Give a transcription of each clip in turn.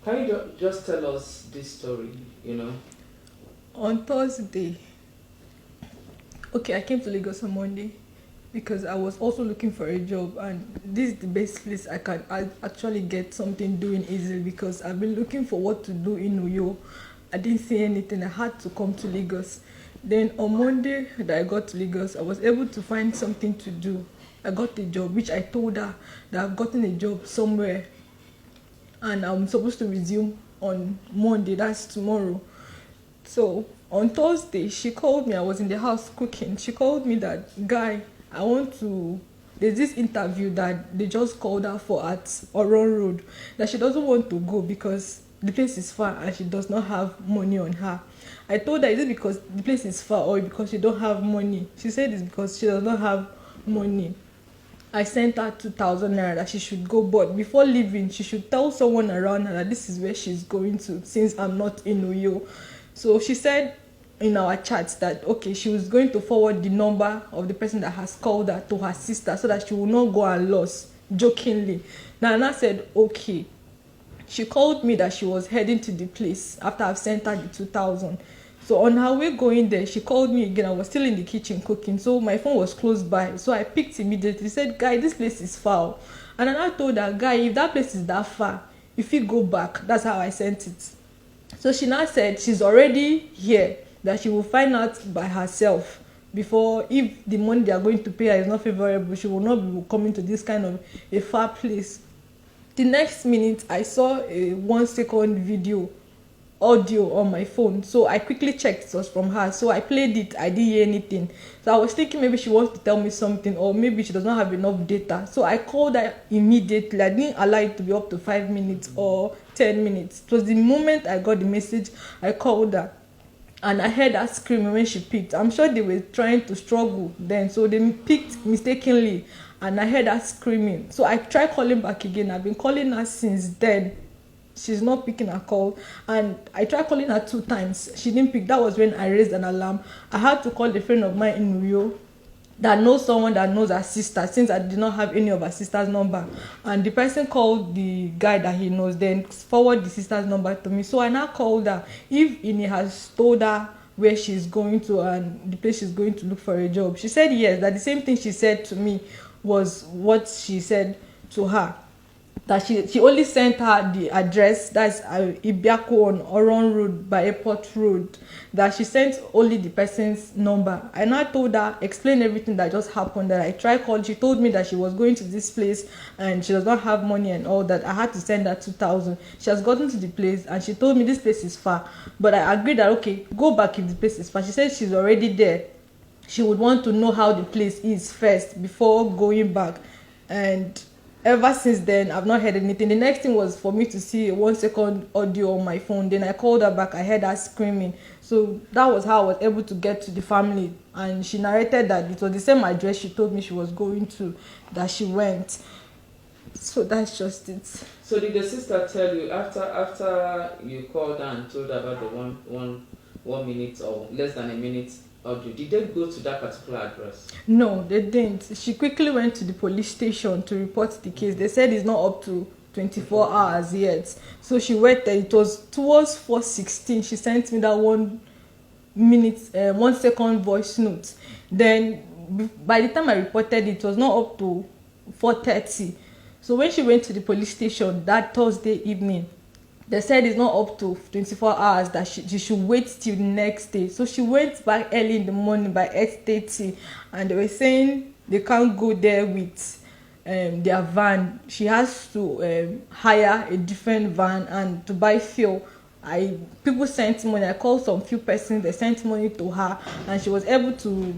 Can you just tell us this story, On Thursday, okay, I came to Lagos on Monday because I was also looking for a job, and this is the best place I actually get something doing easily because I've been looking for what to do in Uyo. I didn't see anything. I had to come to Lagos. Then on Monday that I got to Lagos, I was able to find something to do. I got a job, which I told her that I've gotten a job somewhere and I'm supposed to resume on Monday, that's tomorrow. So on Thursday, she called me. I was in the house cooking. She called me that, guy, I want to. There's this interview that they just called her for at Oron Road, that she doesn't want to go because the place is far and she does not have money on her. I told her, is it because the place is far or because she don't have money? She said it's because she does not have money. I sent her 2,000 naira that she should go, but before leaving, she should tell someone around her that this is where she's going to, since I'm not in Uyo. So she said in our chat that, okay, she was going to forward the number of the person that has called her to her sister so that she will not go and lose, jokingly. Nana said, okay. She called me that she was heading to the place after I've sent her the 2,000. So on her way going there, she called me again. I was still in the kitchen cooking, so my phone was close by. So I picked immediately. Said, guy, this place is far. And then I told her, guy, if that place is that far, if you go back, that's how I sent it. So she now said she's already here, that she will find out by herself before, if the money they are going to pay her is not favorable, she will not be coming to this kind of a far place. The next minute, I saw a 1 second audio on my phone, so I quickly checked it was from her. So I played it. I didn't hear anything, so I was thinking maybe she wants to tell me something, or maybe she does not have enough data. So I called her immediately. I didn't allow it to be up to 5 minutes or 10 minutes. It was the moment I got the message, I called her, and I heard her screaming when she picked. I'm sure they were trying to struggle then, so they picked mistakenly, and I heard her screaming. So I tried calling back again. I've been calling her since then. She's not picking her call, and I tried calling her 2 times. She didn't pick. That was when I raised an alarm. I had to call a friend of mine in Uyo that knows someone that knows her sister, since I did not have any of her sister's number. And the person called the guy that he knows, then forward the sister's number to me. So I now called her if Ini has told her where she's going to and the place she's going to look for a job. She said yes, that the same thing she said to me was what she said to her, that she only sent her the address, that's Ibiako on Oron Road by Airport Road, that she sent only the person's number. And I told her, explain everything that just happened, that I tried calling. She told me that she was going to this place and she does not have money and all that. I had to send her 2,000. She has gotten to the place and she told me this place is far, but I agreed that okay, go back if the place is far. She said she's already there. She would want to know how the place is first before going back. And ever since then, I've not heard anything. The next thing was for me to see a 1 second audio on my phone. Then I called her back. I heard her screaming. So that was how I was able to get to the family. And she narrated that it was the same address she told me she was going to, that she went. So that's just it. So did the sister tell you after you called her and told her about the one minute or less than a minute audio, did they go to that particular address? No, they didn't. She quickly went to the police station to report the case. They said it's not up to 24 hours yet. So she went there. It was towards 4:16. She sent me that 1 minute, 1 second voice note. Then by the time I reported it was not up to 4:30. So when she went to the police station that Thursday evening, they said it's not up to 24 hours, that she should wait till the next day. So she went back early in the morning by 8:30, and they were saying they can't go there with their van. She has to hire a different van and to buy fuel. People sent money. I called some few persons. They sent money to her, and she was able to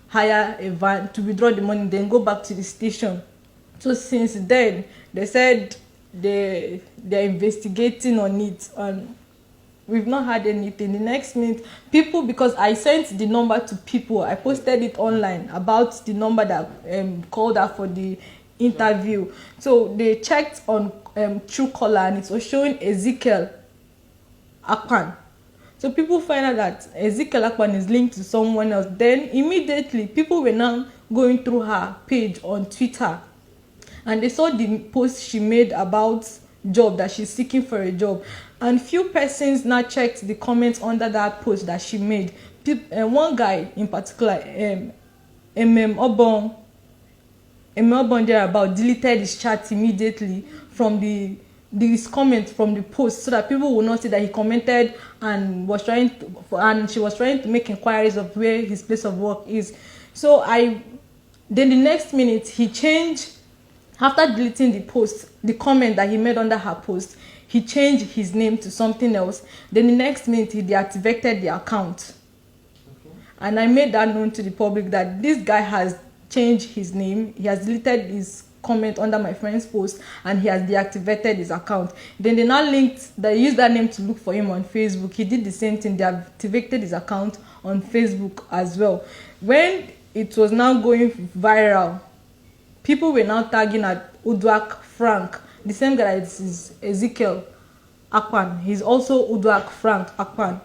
hire a van to withdraw the money, then go back to the station. So since then, they said they're investigating on it, and we've not had anything. The next minute, people, because I sent the number to people, I posted it online about the number that called her for the interview. So they checked on Truecaller, and it was showing Ezekiel Akpan. So people find out that Ezekiel Akpan is linked to someone else. Then immediately people were now going through her page on Twitter, and they saw the post she made about job, that she's seeking for a job. And few persons now checked the comments under that post that she made. One guy in particular, Obon thereabout, deleted his chat immediately from this comment from the post, so that people will not see that he commented and she was trying to make inquiries of where his place of work is. So then the next minute he changed, after deleting the comment that he made under her post, he changed his name to something else. Then the next minute he deactivated the account. Okay. And I made that known to the public that this guy has changed his name, he has deleted his comment under my friend's post, and he has deactivated his account. Then they used that name to look for him on Facebook. He did the same thing, they activated his account on Facebook as well. When it was now going viral, people were now tagging at Uduak Frank, the same guy that is Ezekiel Akpan. He's also Uduak Frank Akpan.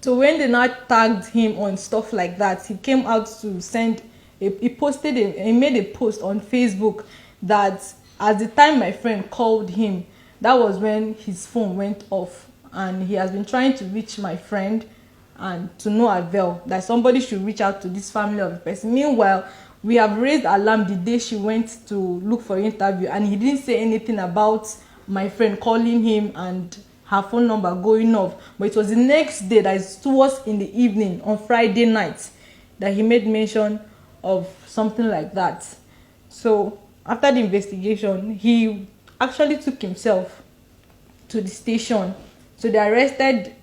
So when they now tagged him on stuff like that, he came out to send he made a post on Facebook that at the time my friend called him, that was when his phone went off, and he has been trying to reach my friend and to no avail, that somebody should reach out to this family of the person. Meanwhile, we have raised alarm the day she went to look for an interview, and he didn't say anything about my friend calling him and her phone number going off. But it was the next day, that is towards in the evening on Friday night, that he made mention of something like that. So after the investigation, he actually took himself to the station. So they arrested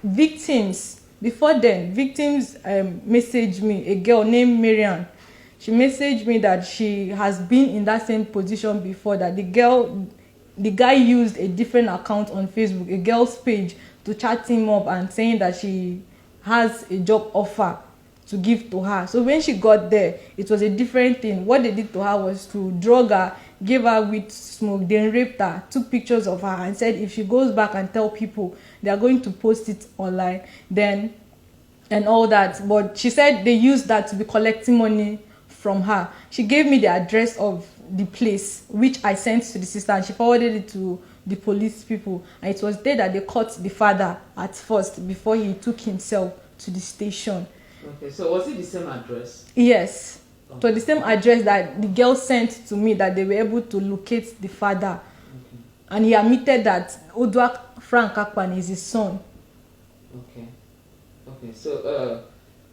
victims. Before then, victims messaged me, a girl named Marian. She messaged me that she has been in that same position before, that the guy used a different account on Facebook, a girl's page, to chat him up and saying that she has a job offer to give to her. So when she got there, it was a different thing. What they did to her was to drug her, gave her weed smoke, then raped her, took pictures of her, and said if she goes back and tell people, they are going to post it online, then and all that. But she said they used that to be collecting money from her. She gave me the address of the place, which I sent to the sister, and she forwarded it to the police people. And it was there that they caught the father at first before he took himself to the station. Okay, so was it the same address? Yes. Okay. So the same address that the girl sent to me, that they were able to locate the father. Okay. And he admitted that Uduak Frank Akpan is his son. Okay. Okay, so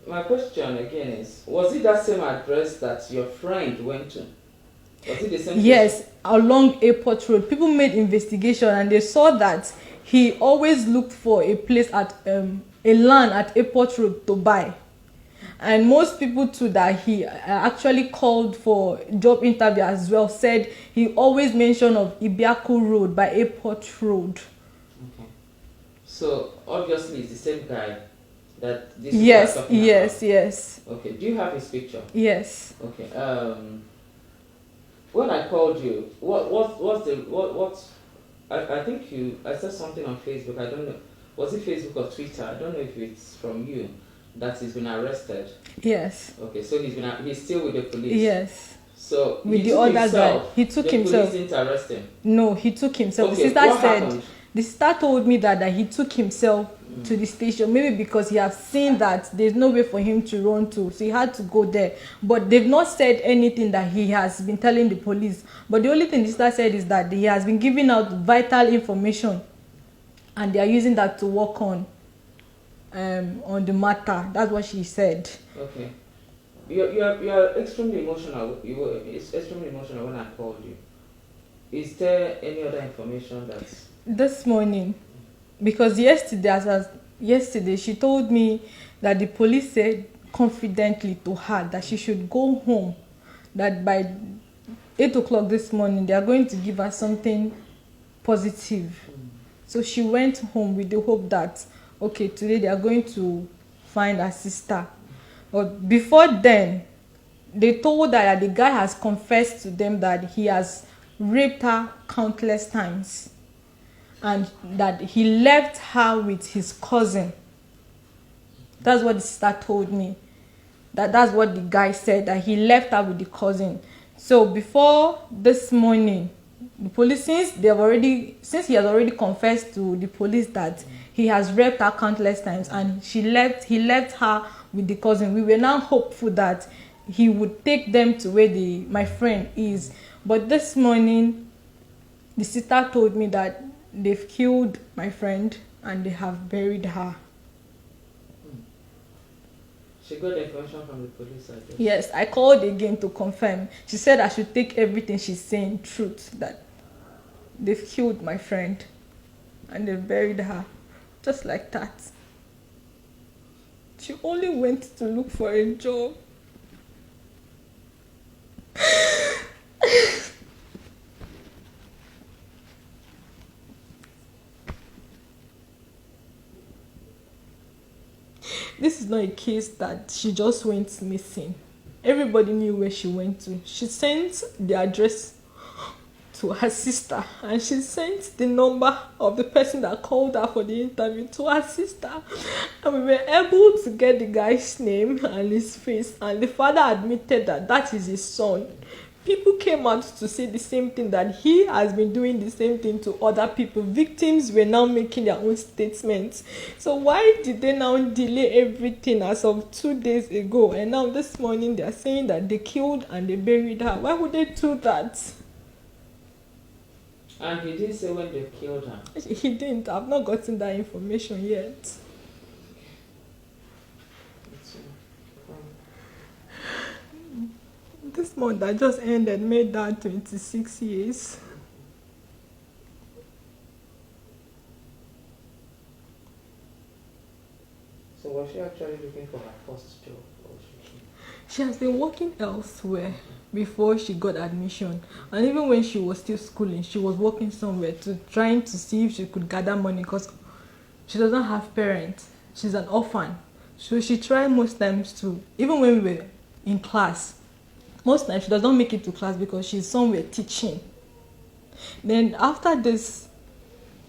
my question again is, was it that same address that your friend went to? Was it the same? Yes, place? Along Airport Road. People made investigation and they saw that he always looked for a place at a land at Airport Road to buy. And most people too that he actually called for job interview as well said he always mentioned of Ibiaku Road by Airport Road. Okay. So obviously it's the same guy that this yes, is yes, about. Yes. Okay. Do you have his picture? Yes. Okay. When I called you, I think I said something on Facebook. I don't know. Was it Facebook or Twitter? I don't know if it's from you. That he's been arrested. Yes. Okay, so he's still with the police. Yes. So with the other guy, he took himself. The police didn't arrest him. No, he took himself. Okay, the sister told me that he took himself to the station, maybe because he has seen that there's no way for him to run to, so he had to go there. But they've not said anything that he has been telling the police. But the only thing the sister said is that he has been giving out vital information, and they are using that to work on the matter. That's what she said. Okay. You're extremely emotional. You were extremely emotional when I called you. Is there any other information that's... This morning, because yesterday she told me that the police said confidently to her that she should go home, that by 8 o'clock this morning they are going to give her something positive. So she went home with the hope that okay, today they are going to find her sister. But before then, they told her that the guy has confessed to them that he has raped her countless times, and that he left her with his cousin. That's what the sister told me. That's what the guy said, that he left her with the cousin. So before this morning, the police, since he has already confessed to the police that he has raped her countless times, and he left her with the cousin. We were now hopeful that he would take them to where my friend is. But this morning, the sister told me that they've killed my friend and they have buried her. She got the information from the police, I guess. Yes, I called again to confirm. She said I should take everything she's saying truth, that they've killed my friend and they've buried her. Just like that. She only went to look for a job. This is not a case that she just went missing. Everybody knew where she went to. She sent the address to her sister, and she sent the number of the person that called her for the interview to her sister, and we were able to get the guy's name and his face, and the father admitted that that is his son. People came out to say the same thing, that he has been doing the same thing to other people. Victims were now making their own statements. So why did they now delay everything as of 2 days ago, and now this morning they are saying that they killed and they buried her? Why would they do that? And he didn't say when they killed her. He didn't. I've not gotten that information yet. This month that just ended made that 26 years. So was she actually looking for her first job? She has been working elsewhere before she got admission, and even when she was still schooling, she was working somewhere trying to see if she could gather money, because she doesn't have parents. She's an orphan, so she tried most times to, even when we were in class, most times she does not make it to class because she's somewhere teaching. Then after this,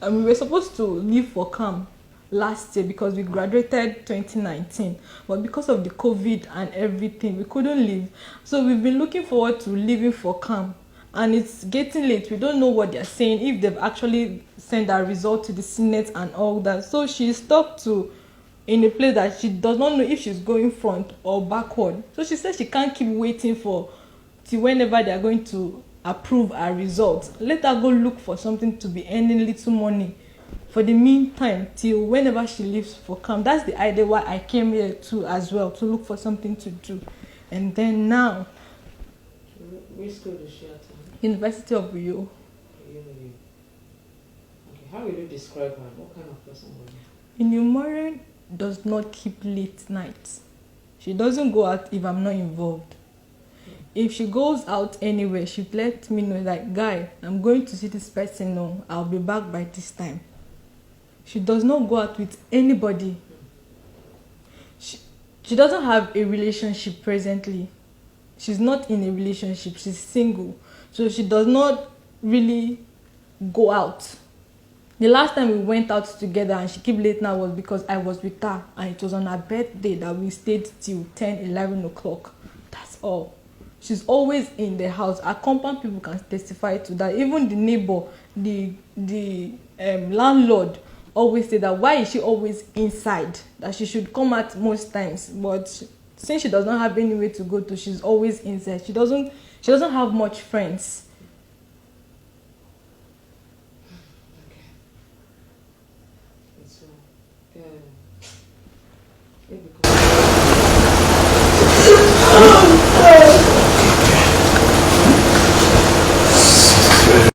we were supposed to leave for camp last year because we graduated 2019, but because of the COVID and everything, we couldn't leave. So we've been looking forward to leaving for camp, and it's getting late. We don't know what they're saying, if they've actually sent our result to the Senate and all that. So she's stuck in a place that she does not know if she's going front or backward. So she says she can't keep waiting till whenever they're going to approve our results. Let her go look for something to be earning little money for the meantime, till whenever she leaves for camp. That's the idea why I came here too as well, to look for something to do. And then now, which school does she attend? University of Rio. Okay, how will you describe her? What kind of person was she? Inumore does not keep late nights. She doesn't go out if I'm not involved. If she goes out anywhere, she lets me know, like, guy, I'm going to see this person now. I'll be back by this time. She does not go out with anybody. She doesn't have a relationship presently. She's not in a relationship. She's single. So she does not really go out. The last time we went out together and she kept late now was because I was with her, and it was on her birthday that we stayed till 10, 11 o'clock. That's all. She's always in the house. Our compound people can testify to that. Even the neighbor, the landlord always say that, why is she always inside? That she should come out most times. But since she does not have anywhere to go to, she's always inside. She doesn't have much friends. Okay.